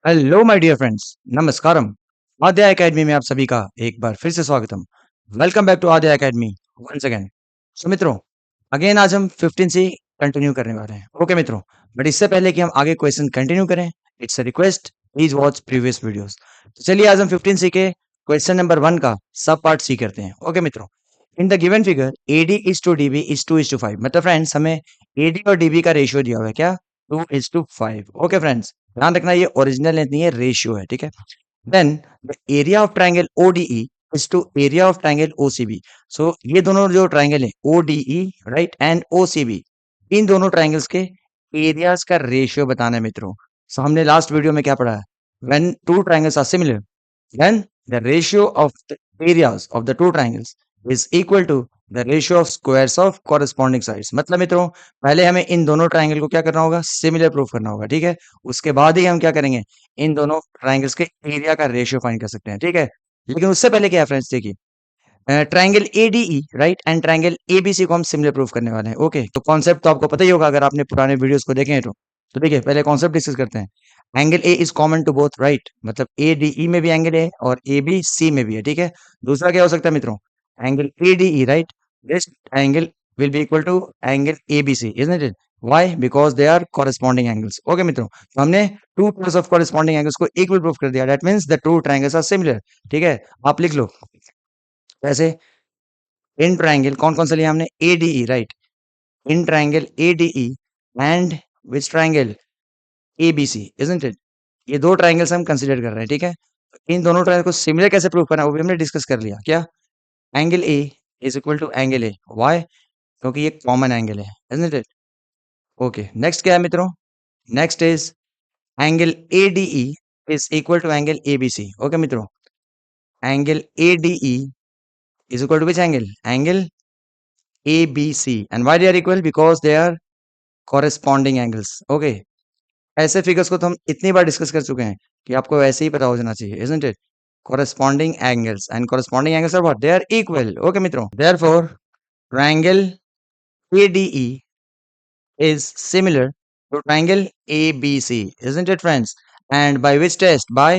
Hello my dear friends, नमस्कारम। Aadya academy में आप सभी का एक बार फिर से स्वागतम। Welcome back to Aadya academy once again. So मित्रों, अगेन आज हम 15 से कंटिन्यू करने वाले हैं। ओके मित्रों, बट इससे पहले कि हम आगे क्वेश्चन कंटिन्यू करें, it's a request, please watch previous videos. तो चलिए आज हम 15 सी के क्वेश्चन नंबर 1 का सब पार्ट सी करते हैं। ओके मित्रों, in the given figure AD is to DB is 2:5। मतलब फ्रेंड्स, हमें AD और DB का रेशियो दिया हुआ है क्या? 2:5। ओके फ्रेंड्स, ध्यान रखना ये ओरिजिनल लेंथ नहीं है, रेशियो है, ठीक है। Then the area of triangle ODE is to area of triangle OCB। So ये दोनों जो ट्रायंगल है ODE राइट एंड OCB, इन दोनों ट्रायंगल्स के एरियाज का रेशियो बताना है मित्रों। सो हमने लास्ट वीडियो में क्या पढ़ा है? When two triangles are similar, then the ratio of the areas of the two triangles is equal to the ratio of squares of corresponding sides। मतलब मित्रों, पहले हमें इन दोनों ट्रायंगल को क्या करना होगा? सिमिलर प्रूफ करना होगा, ठीक है। उसके बाद ही हम क्या करेंगे? इन दोनों ट्रायंगल्स के एरिया का रेशियो फाइंड कर सकते हैं, ठीक है। लेकिन उससे पहले क्या है फ्रेंड्स, देखिए, triangle ADE right and triangle ABC को हम सिमिलर प्रूफ करने वाले हैं। ओके, तो कॉन्सेप्ट तो आपको पता ही होगा अगर आपने पुराने वीडियोस को देखे हैं तो देखिए, पहले कॉन्सेप्ट डिस्कस करते हैं। Angle A is common to both right, मतलब ADE में भी एंगल है और ABC में भी है, ठीक है। दूसरा क्या हो सकता है मित्रों? Angle ADE right, this angle will be equal to angle ABC, isn't it? Why? Because they are corresponding angles. Okay मित्रों, तो हमने two pairs of corresponding angles को equal proof कर दिया। That means the two triangles are similar, ठीक है। आप लिख लो ऐसे, इन ट्रायंगल कौन कौन सा लिया हमने? ADE right, in triangle ADE and which triangle? ABC, isn't it? ये दो ट्रायंगल्स हम कंसीडर कर रहे हैं, ठीक है। तो इन दोनों ट्रायंगल को सिमिलर कैसे प्रूव करना है वो भी हमने डिस्कस कर लिया। क्या? Angle A is equal to angle A। Why? क्योंकि ये कॉमन एंगल है, इजंट इट? ओके, नेक्स्ट क्या है मित्रों? Next is angle ADE is equal to angle ABC। Okay मित्रों, angle ADE is equal to which angle? Angle ABC। And why they are equal? Because they are corresponding angles. Okay, ऐसे figures को तो हम इतनी बार discuss कर चुके हैं कि आपको ऐसे ही पता हो जाना चाहिए, isn't it? Corresponding angles and corresponding angles are what? They are equal. Okay मित्रों, therefore triangle ADE is similar to triangle ABC, isn't it friends? And by which test? By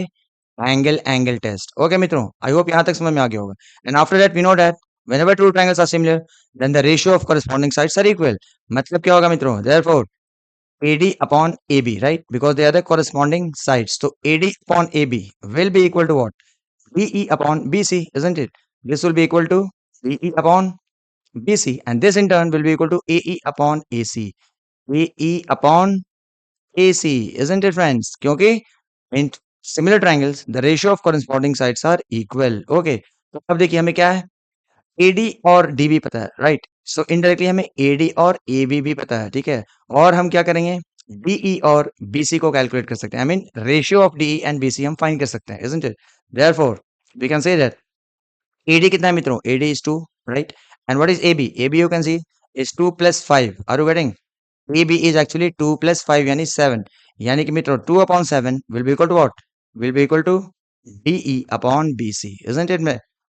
angle test. Okay मित्रों, I hope यहाँ तक समझ में आ गया होगा। And after that we know that whenever two triangles are similar, then the ratio of corresponding sides are equal। मतलब क्या होगा मित्रों? Therefore AD upon AB, right? Because they are the corresponding sides. So AD upon AB will be equal to what? BE upon BC, isn't it? This will be equal to BE upon BC, and this in turn will be equal to AE upon AC. AE upon AC, isn't it, friends? क्योंकि in similar triangles, the ratio of corresponding sides are equal. Okay, तो अब देखिए हमें क्या है? AD और DB पता है, राइट। सो इनडायरेक्टली हमें AD और AB भी पता है, ठीक है। और हम क्या करेंगे? DE और BC को कैलकुलेट कर सकते हैं। I mean ratio of DE and BC हम फाइंड कर सकते हैं, isn't it? Therefore we can say that AD कितना है मित्रों? AD is 2, right? And what is AB? AB you can see is 2 plus 5. Are you getting? AB is actually 2 plus 5 यानी 7। यानी कि मित्रों 2 upon 7 will be equal to what? Will be equal to DE upon BC, isn't it?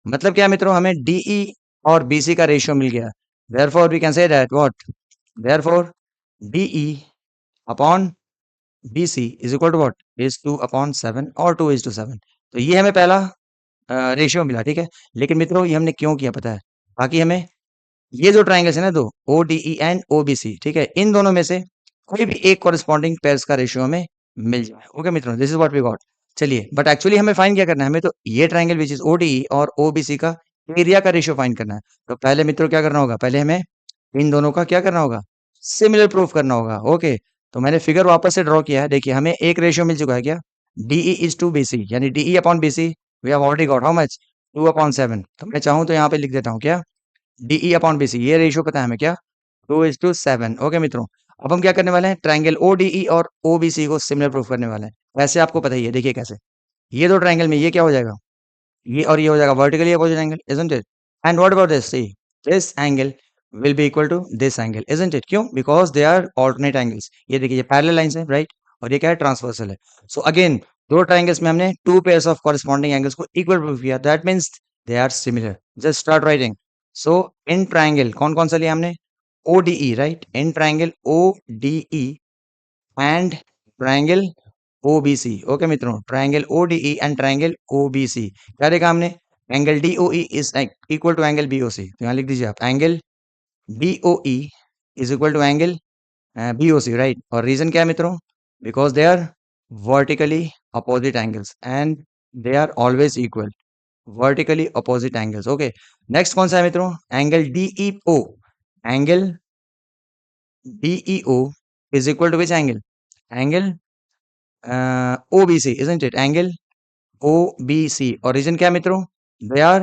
मतलब क्या है मित्रों? हमें DE और BC का रेशियो मिल गया। Therefore we can say that what? Therefore DE upon BC is equal to what? Is 2 upon 7 और 2 is to 7। तो ये हमें पहला रेशियो मिला, ठीक है। लेकिन मित्रों ये हमने क्यों किया पता है? ताकि हमें ये जो ट्रायंगल्स है ना, दो ODE एंड OBC, ठीक है, इन दोनों में से कोई भी एक कॉरेस्पॉन्डिंग पेयर्स का रेशियो हमें मिल जाए। ओके मित्रों, this is what we got. चलिए, बट एक्चुअली हमें फाइंड क्या करना है? हमें तो ये ट्रायंगल विच इज ODE और OBC का एरिया का रेशियो फाइंड करना है। तो पहले मित्रों क्या करना होगा? पहले हमें इन दोनों का क्या करना होगा? सिमिलर प्रूफ करना होगा। ओके, तो मैंने फिगर वापस से ड्रॉ किया है। देखिए हमें एक रेशियो मिल चुका है क्या? DE इज टू BC, यानी DE upon BC we have already got how much? 2 upon 7। तो मैं चाहूँ तो यहाँ पे लिख देता हूँ क्या? DE अपॉन BC, ये रेशियो पता है हमें क्या? 2:7। ओके मित्रों, अब हम क्या करने वाले हैं? ट्रायंगल ODE और OBC को सिमिलर प्रूफ करने वाले हैं। वैसे आपको पता ही है, देखिए कैसे। ये दो ट्रायंगल में ये क्या हो जाएगा? ये और ये हो जाएगा vertically opposite angle, isn't it? And what about this? See, this angle will be equal to this angle, isn't it? क्यों? Because they are alternate angles. ये देखिए, ये पैरेलल लाइंस है, राइट? और ये क्या है? ट्रांसवर्सल है। सो अगेन दो ट्रायंगल्स में हमने two pairs of corresponding angles को इक्वल प्रूफ किया। That means they are similar. Just start writing. So in triangle कौन कौन सा लिया हमने? ODE, right? In triangle ODE and triangle OBC. Okay मित्रों, triangle ODE and triangle OBC. क्या देखा हमने? Angle DOE is equal to angle BOC. तो यहाँ लिख दीजिए आप, angle DOE is equal to angle BOC, right. और रीजन क्या है मित्रों? Because they are vertically opposite angles and they are always equal. Vertically opposite angles. Okay, next कौन सा है मित्रों? Angle DEO. Angle DEO is equal to which angle? Angle OBC, isn't it? Angle OBC. और reason क्या है मित्रों? They are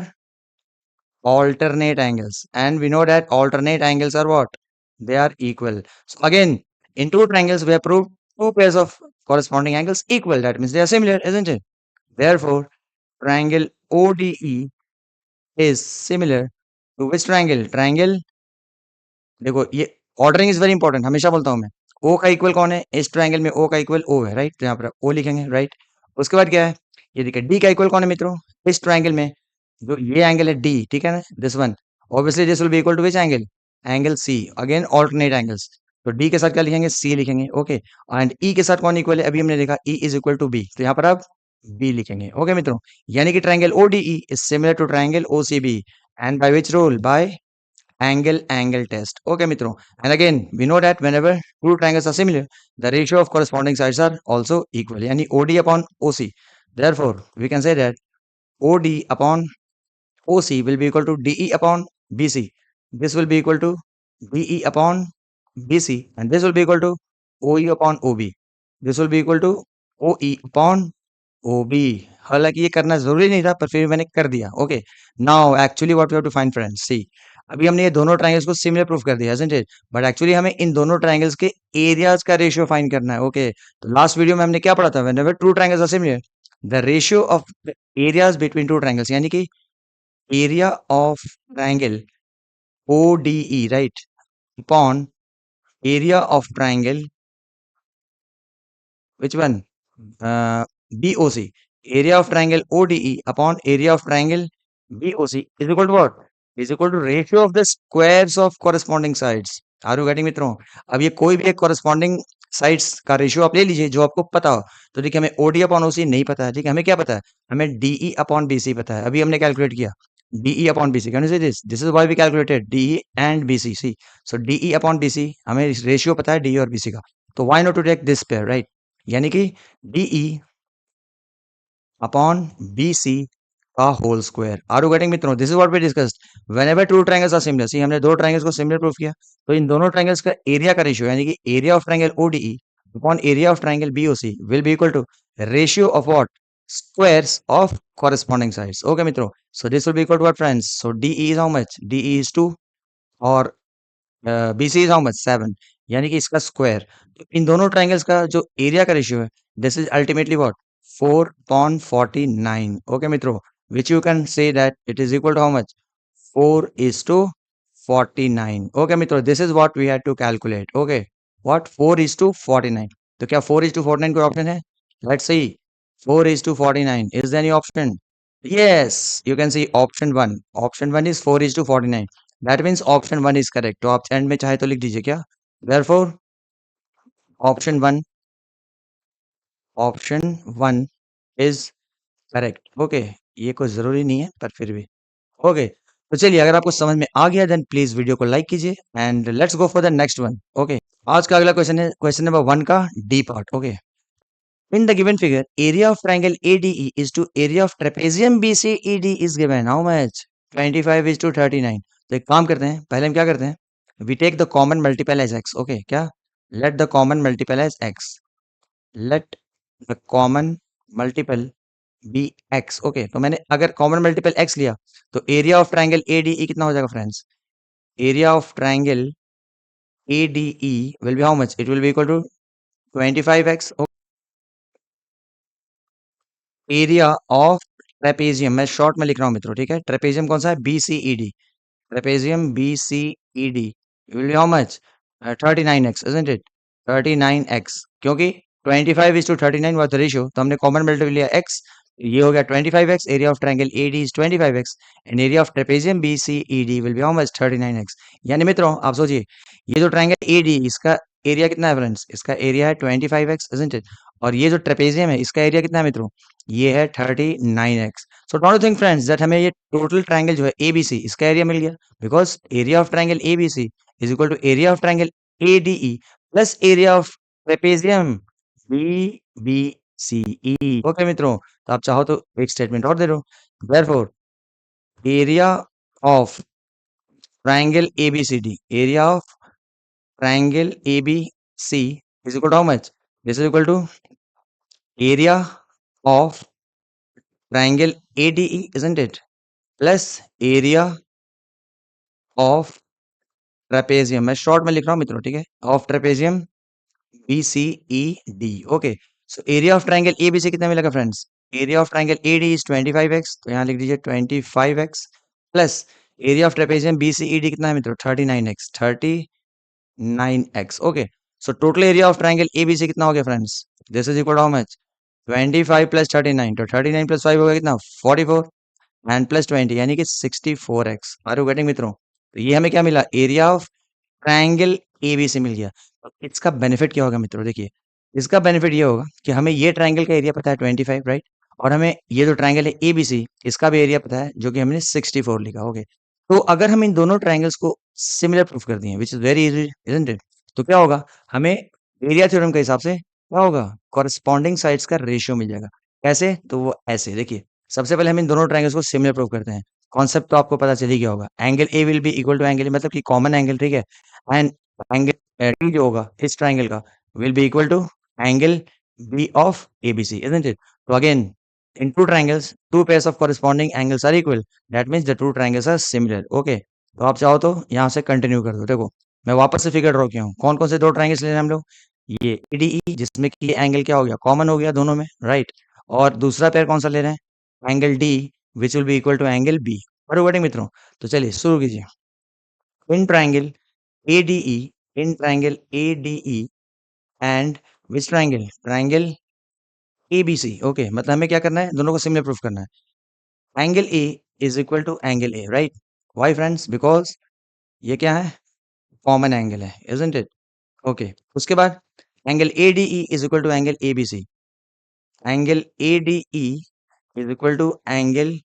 alternate angles, and we know that alternate angles are what? They are equal. So again, in two triangles, we have proved two pairs of corresponding angles equal. That means they are similar, isn't it? Therefore, triangle ODE is similar to which triangle? Triangle, देखो ये ordering is very important, हमेशा बोलता हूं मैं। ओ का equal कौन है? इस ट्रायंगल में ओ का इक्वल ओ है, राइट। तो यहाँ पर ओ लिखेंगे, राइट। उसके बाद क्या है? ये देखिए डी का इक्वल कौन है मित्रों? इस ट्रायंगल में जो ये एंगल है डी, ठीक है ना, this one. Obviously this will be equal to which angle? Angle C. Again alternate angles. तो डी के साथ क्या लिखेंगे? सी लिखेंगे, ओके। एंड ई के साथ कौन इक्वल है? अभी हमने देखा E is equal to B, तो यहाँ पर आप बी लिखेंगे, ओके मित्रों। यानी कि triangle ODE is similar to triangle OCB, and by which rule? By angle test. Okay mitro, and again we know that whenever two triangles are similar, the ratio of corresponding sides are also equal, yani OD upon OC. Therefore we can say that OD upon OC will be equal to DE upon BC. This will be equal to DE upon BC, and this will be equal to OE upon OB. This will be equal to OE upon OB. हालांकि ये करना जरूरी नहीं था, पर फिर मैंने कर दिया, okay. Now actually what we have to find friends, see. अभी हमने ये दोनों ट्रायंगल्स को सिमिलर प्रूफ कर दिया, isn't it? बट एक्चुअली हमें इन दोनों ट्रायंगल्स के एरियाज का रेशियो फाइंड करना है, ओके। तो लास्ट वीडियो में हमने क्या पढ़ा था? Whenever two triangles are similar, the ratio of the areas between two triangles, यानी कि area of triangle ODE, right, upon area of triangle, which one? BOC. Area of triangle ODE upon area of triangle BOC is equal to what? Is equal to ratio of the squares of corresponding sides. Are you getting मित्रों? अब ये कोई भी एक corresponding sides का ratio आप ले लीजिए जो आपको पता हो। तो देखिए हमें OD अपॉन OC नहीं पता है, ठीक है। हमें क्या पता है? हमें DE अपॉन BC पता है। अभी हमने कैलकुलेट किया DE upon BC। Can you say this is why we calculated DE and BC। See, so DE upon BC, हमें रेशियो पता है DE और BC का। तो why not to take this pair, right. यानी कि DE upon BC का whole square. Are you getting मित्रों? This is what we discussed. Whenever two triangles are similar, see हमने दो ट्रायंगल्स को सिमिलर प्रूफ किया, तो इन दोनों ट्रायंगल्स का एरिया का रेशियो, यानी कि area of triangle ODE upon area of triangle BOC will be equal to ratio of what? Squares of corresponding sides. Okay मित्रों, so this will be equal to what friends? So DE is how much? DE is 2 और BC is how much? 7, यानी कि इसका square. तो इन दोनों triangles का जो area का रेशियो है, this is ultimately what? 4/49। Okay मित्रों, which you can say that it is equal to how much? 4:49। Okay मित्रों, this is what we had to calculate. Okay, what? 4:49। तो क्या 4:49 कोई ऑप्शन है? Let's see, 4:49, is there any option? Yes, you can see option one. Option one is 4:49. That means option one is correct. तो आप and में चाहे तो लिख दीजिए क्या? Therefore, option one is correct. Okay, ये कोई जरूरी नहीं है पर फिर भी ओके। तो चलिए, अगर आपको समझ में आ गया देन प्लीज वीडियो को लाइक कीजिए and let's go for the next one. Okay, आज का अगला क्वेश्चन है क्वेश्चन नंबर 1 का D part. Okay, in the given figure, area of triangle ADE is to area of trapezium BCED is given. How much? 25:39. तो एक काम करते हैं, पहले हम क्या करते हैं? We take the common multiple as x. Okay, क्या? Let the common multiple as x. Let the common multiple be x. Okay, तो मैंने अगर common multiple x लिया, तो area of triangle ADE कितना हो जाएगा friends? Area of triangle ADE will be how much? It will be equal to 25x. Area of trapezium, मैं short में लिख रहा हूँ मित्रों, ठीक है। ट्रेपेजियम कौन सा है? BCED। Trapezium BCED will be how much? 39x, isn't it? 39x, क्योंकि 25:39 वाज द रेशियो, तो हमने कॉमन मल्टीपल लिया x, ये हो गया 25x। Area of triangle AD is 25x and area of trapezium BCED will be how much? 39x। यानी मित्रों आप सोचिए, ये जो ट्रायंगल AD, इसका एरिया कितना है फ्रेंड्स? इसका एरिया है 25x, इजंट इट? और ये जो ट्रेपेजियम है इसका एरिया कितना है मित्रों? ये है 39x। So don't you think friends that हमें ये टोटल ट्रायंगल जो है एबीसी इसका एरिया मिल गया? Because area of triangle ABC is equal to area of triangle ADE plus area of trapezium BBCE. Okay मित्रों, तो आप चाहो तो एक स्टेटमेंट और दे दो। Therefore area of triangle ABCD, area of triangle ABC is equal to how much? This is equal to area of triangle ADE, isn't it? Plus area of trapezium. मैं short में लिख रहा हूँ मित्रों, ठीक है? Of trapezium BCED. Okay, so area of triangle ABC कितना मिलेगा friends? Area of triangle AD is 25x, तो यहाँ लिख दीजिए 25x plus area of trapezium BCED कितना है मित्रों? 39x, 9x। Okay, so total area of triangle ABC कितना हो गया friends? This is equal to how much? 25 plus 39, तो 39 प्लस 5 हो गया कितना? 44 एंड प्लस 20 यानी कि 64x। आर यू गेटिंग मित्रों? तो ये हमें क्या मिला? एरिया ऑफ ट्रायंगल एबीसी मिल गया। तो इसका बेनिफिट क्या होगा मित्रों? देखिए, इसका बेनिफिट ये होगा कि हमें ये ट्रायंगल का एरिया पता है 25, राइट? और हमें ये जो ट्रायंगल है एबीसी इसका भी एरिया पता है जो कि हमने 64 लिखा। ओके, तो अगर हम इन दोनों ट्रायंगल्स को सिमिलर प्रूफ कर दिए which is very easy, isn't it? तो क्या होगा? हमें एरिया थ्योरम के हिसाब से क्या होगा? कॉरेस्पॉन्डिंग साइड्स का रेशियो मिल जाएगा। कैसे? तो वो ऐसे देखिए, सबसे पहले हम इन दोनों ट्रायंगल्स को सिमिलर प्रूफ करते हैं। कॉन्सेप्ट तो आपको पता चल ही गया होगा, angle A will be equal to angle A, मतलब कि कॉमन एंगल, ठीक है? एंड एंगल टी जो होगा इस ट्रायंगल का will be equal to angle B of ABC, isn't it? तो again, in two triangles, two pairs of corresponding angles are equal. That means the two triangles are similar. Okay, तो आप चाहो तो यहाँ से कंटिन्यू कर दो। देखो, मैं वापस से फिगर ड्रॉ किया हूँ। कौन कौन से दो ट्रायंगल्स ले रहे हैं हम लोग? ये एडीई, जिसमें कि ये एंगल क्या हो गया? कॉमन हो गया दोनों में, राइट? और दूसरा पेयर कौन सा ले रहे हैं? Angle D which will be equal to angle B. बराबर मित्रों? तो चलिए शुरू कीजिए। In triangle ADE, in triangle ADE and which triangle? Triangle ABC. Okay, मतलब हमें क्या करना है? दोनों को सिमिलर प्रूफ करना है। Angle A is equal to angle A, right? Why friends? Because ये क्या है? कॉमन एंगल है, इजंट इट? ओके, उसके बाद angle ADE is equal to angle ABC. Angle ADE is equal to angle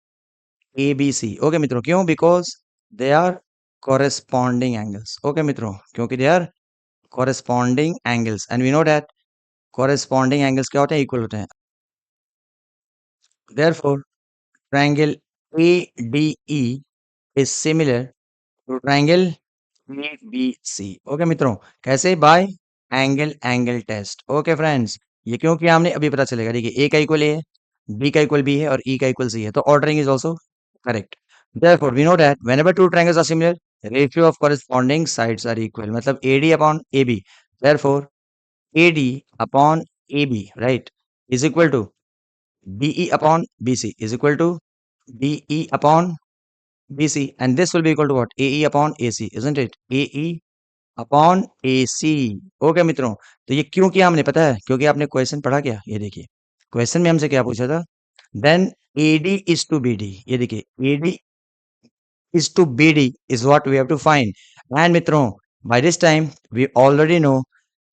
ABC. Okay मित्रों, क्यों? Because they are corresponding angles. Okay मित्रों, क्योंकि they are corresponding angles and we know that corresponding angles क्या होते हैं? Equal होते हैं। therefore triangle ADE is similar to triangle ABC। Okay मित्रों, कैसे? By angle angle test. Okay friends, ये क्यों किया हमने अभी पता चलेगा। देखिए, ए का इक्वल ए है, बी का इक्वल बी है और ई का इक्वल सी है, तो ordering is also correct. therefore we know that whenever two triangles are similar, ratio of corresponding sides are equal, मतलब AD upon AB। therefore AD upon AB, right, is equal to BE upon BC is equal to BE upon BC, and this will be equal to what? AE upon AC, isn't it? AE upon AC। Okay मित्रों, तो ये क्यों किया हमने पता है? क्योंकि आपने क्वेश्चन पढ़ा क्या? ये देखिए, क्वेश्चन में हमसे क्या पूछा था? Then AD is to BD। ये देखिए, AD is to BD is what we have to find। and मित्रों, by this time we already know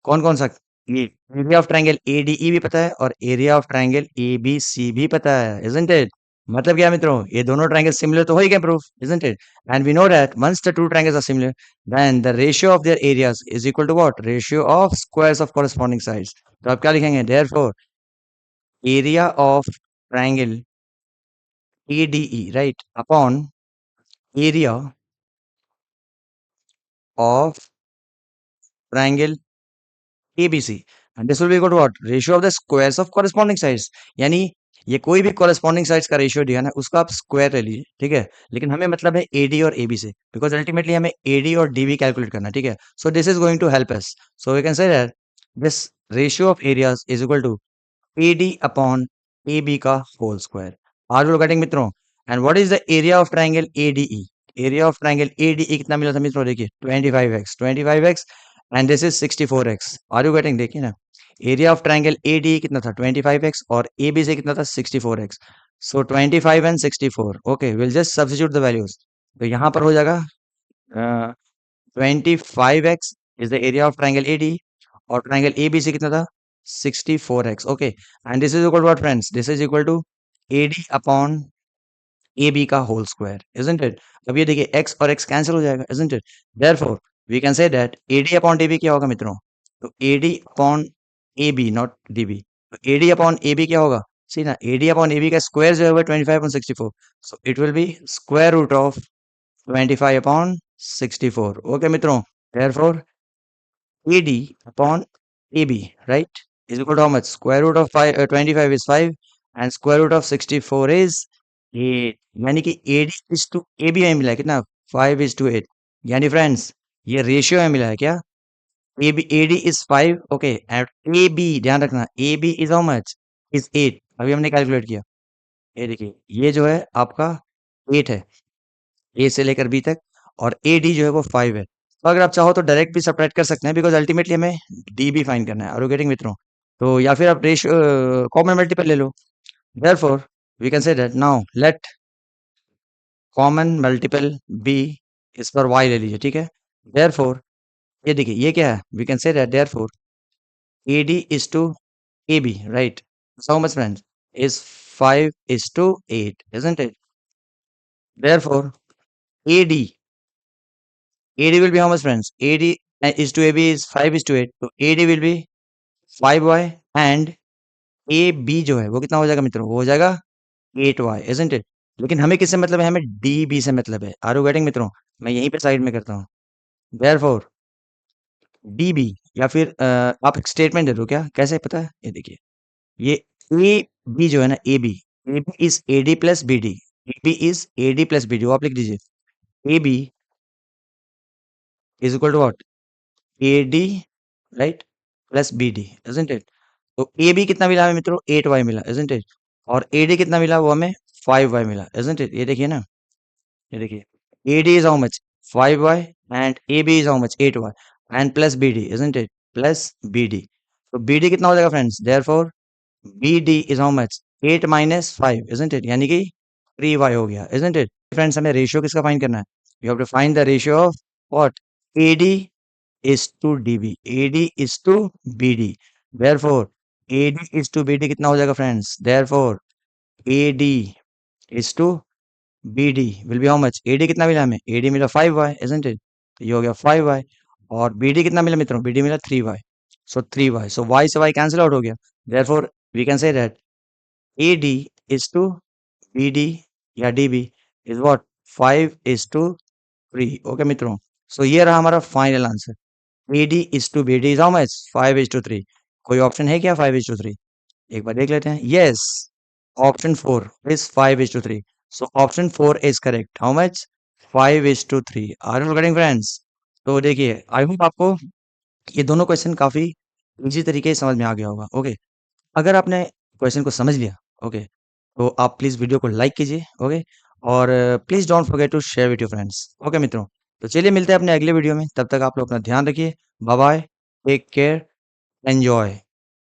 कौन कौन सा, ये एरिया ऑफ ट्रायंगल ADE भी पता है और एरिया ऑफ ट्रायंगल ABC भी पता है, isn't it? मतलब क्या मित्रों? ये दोनों ट्रायंगल सिमिलर तो हो ही गए proof, isn't it? and we know that once the two triangles are similar, then the ratio of their areas is equal to what? Ratio of squares of corresponding sides। तो आप क्या लिखेंगे? therefore area of triangle ADE, right, upon area of triangle ABC, and this will be equal to what? Ratio of the squares of corresponding sides। यानी ये कोई भी corresponding sides का ratio दिया ना, उसका आप स्क्वायर ले लीजिए, ठीक है? लेकिन हमें मतलब है AD और AB से, बिकॉज अल्टीमेटली हमें AD और DB कैलकुलेट करना है, ठीक है? So this is going to help us. So we can say that this ratio of areas is equal to AD upon AB का whole square. Are you getting मित्रों? And what is the area of triangle ADE? Area of triangle ADE कितना मिला था मित्रों? देखिए 25x, 25x and this is 64x। Are you getting? देखिए ना, area of triangle ADE कितना था? 25x और AB से कितना था? 64x। So 25 and 64। Okay, will just substitute the values. तो यहाँ पर हो जाएगा 25x is the area of triangle AD और ट्राइंगल ABC कितना था 64x। Okay, and this is equal to what friends, this is equal to AD upon AB का whole square, isn't it. अब ये देखिए x और x कैंसिल हो जाएगा, isn't it. Therefore we can say that AD upon DB क्या होगा मित्रों, तो AD upon AB not DB, तो AD अपॉन AB क्या होगा, सी ना, AD अपॉन AB का स्क्वायर जो है वो 25/64, so it will be square root of 25/64। Okay मित्रों, therefore AD upon AB, right, is equal to how much? Square root of 25 is 5 and square root of 64 is 8। यानी कि AD is to AB में मिला है कितना, 5 is to 8। यानी friends ये ratio में मिला है क्या, AD is 5, okay, and AB ध्यान रखना, AB is how much, is 8। अभी हमने कैलकुलेट किया, ये देखिए ये जो है आपका 8 है, ए से लेकर बी तक, और ए डी जो है वो 5 है। तो अगर आप चाहो तो डायरेक्ट भी सब्ट्रैक्ट कर सकते हैं, बिकॉज अल्टीमेटली हमें डी भी फाइंड करना है। आर यू गेटिंग मित्रों, तो या फिर आप रेशियो कॉमन मल्टीपल ले लो। Therefore we can say that now let common multiple be इस पर वाई ले लीजिए, ठीक है। देयरफॉर ये देखिए ये क्या है, we can say that therefore A D is to A B, right, so much friends is 5 is to 8, isn't it? Therefore, AD AD will be how much friends? AD is to AB is 5 is to 8. So AD will be 5y and AB जो है वो कितना हो जाएगा मित्रों? वो हो जाएगा 8y, isn't it? लेकिन हमें किससे मतलब है? हमें DB से मतलब है। Are you getting मित्रों? मैं यहीं पे साइड में करता हूँ। Therefore DB या फिर आप एक स्टेटमेंट दे दो क्या? कैसे पता है? ये देखिए ये AB जो है ना AB is AD plus BD, AB is AD plus BD, वो आप लिख दीजिए। AB is equal to what? AD right plus BD, isn't it? तो AB कितना मिला हमें मित्रों? 8y मिला, isn't it? और AD कितना मिला? वो हमें 5y मिला, isn't it? ये देखिए ना, ये देखिए AD is how much? 5y and AB is how much? 8y and plus BD, isn't it? Plus BD, तो BD कितना हो जाएगा friends? Therefore BD is how much? 8 minus 5, isn't it? यानी कि 3y हो गया, isn't it? फ्रेंड्स हमें ratio किसका फाइंड करना है? You have to find the ratio of what? AD is to DB, AD is to BD, therefore AD is to BD कितना हो जाएगा friends? Therefore AD is to BD will be how much? AD कितना मिला हमें? AD मिला 5y, isn't it? तो ये हो गया 5y, और BD कितना मिला मित्रों? BD मिला 3y, so 3y, so y से y कैंसिल आउट हो गया। therefore we can say that AD is to BD या DB is what? 5 is to 3। Okay मित्रों, सो ये रहा हमारा final answer. AD is to BD is how much? 5 is to 3। कोई option है क्या 5 is to 3? एक बार देख लेते हैं। Yes, option 4 is 5 is to 3। So option 4 is correct। How much? 5 is to 3। Are you getting friends? तो देखिए I hope आपको ये दोनों क्वेश्चन काफी इजी तरीके से समझ में आ गया होगा। ओके, अगर आपने क्वेश्चन को समझ लिया, ओके, तो आप प्लीज वीडियो को लाइक कीजिए, ओके, और please don't forget to share with your friends. Okay मित्रों, तो चलिए मिलते हैं अपने अगले वीडियो में, तब तक आप लोग अपना ध्यान रखिए। Bye bye, take care, enjoy.